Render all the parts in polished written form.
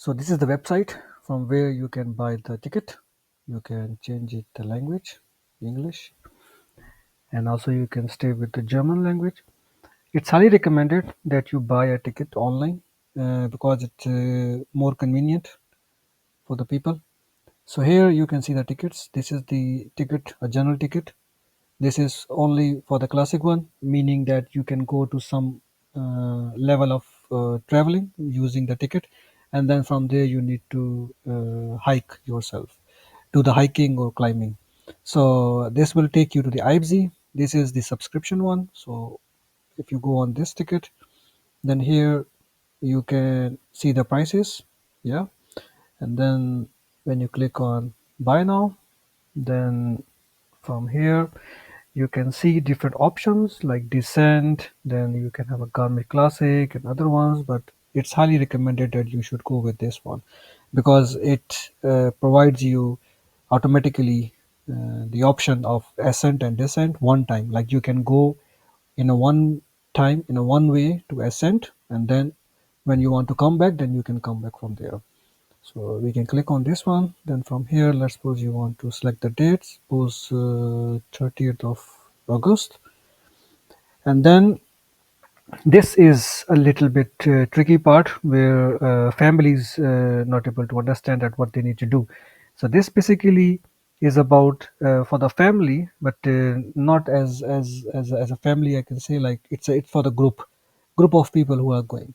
So this is the website from where you can buy the ticket. You can change it the language, English, and also you can stay with the German language. It's highly recommended that you buy a ticket online because it's more convenient for the people. So here you can see the tickets. This is the ticket, a general ticket. This is only for the classic one, meaning that you can go to some level of traveling using the ticket, and then from there you need to hike yourself, do the hiking or climbing. So this will take you to the Eibsee. This is the subscription one. So if you go on this ticket, then here you can see the prices. Yeah, and then when you click on buy now, then from here you can see different options like descent, then you can have a Garmisch Classic and other ones, but it's highly recommended that you should go with this one because it provides you automatically the option of ascent and descent one time. Like you can go in a one time in a one way to ascent, and then when you want to come back, then you can come back from there. So we can click on this one. Then from here, let's suppose you want to select the date, suppose 30th of August. And then this is a little bit tricky part where families not able to understand that what they need to do. So this basically is about for the family, but not as a family. I can say like it's for the group of people who are going.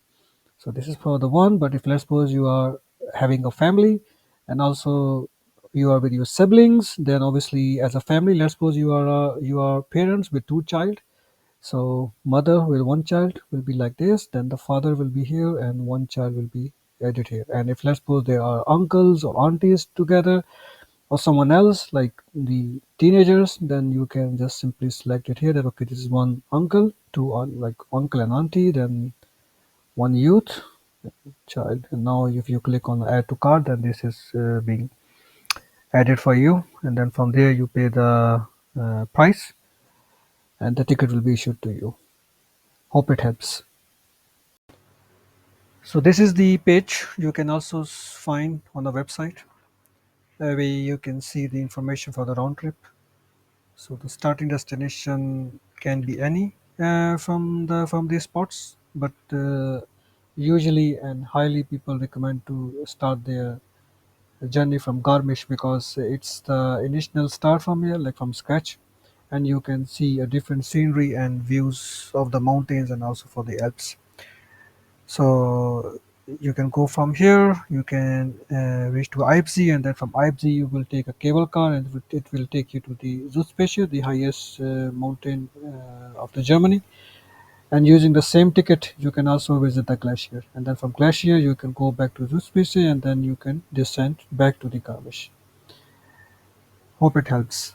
So this is for the one, but if let's suppose you are having a family and also you are with your siblings, then obviously as a family, let's suppose you are parents with two child. So mother with one child will be like this, then the father will be here and one child will be added here. And if let's suppose there are uncles or aunties together or someone else like the teenagers, then you can just simply select it here that okay, this is one uncle, two like uncle and auntie, then one youth child. And now if you click on add to cart, then this is being added for you, and then from there you pay the price and the ticket will be issued to you. Hope it helps. So this is the page you can also find on the website where you can see the information for the round trip. So the starting destination can be any from these spots, but usually and highly people recommend to start their journey from Garmisch because it's the initial start from here, like from scratch, and you can see a different scenery and views of the mountains and also for the Alps. So you can go from here, you can reach to Eibsee, and then from Eibsee you will take a cable car, and it will take you to the Zugspitze, the highest mountain of the Germany. And using the same ticket, you can also visit the glacier. And then from glacier, you can go back to Zugspitze, and then you can descend back to the Garmisch. Hope it helps.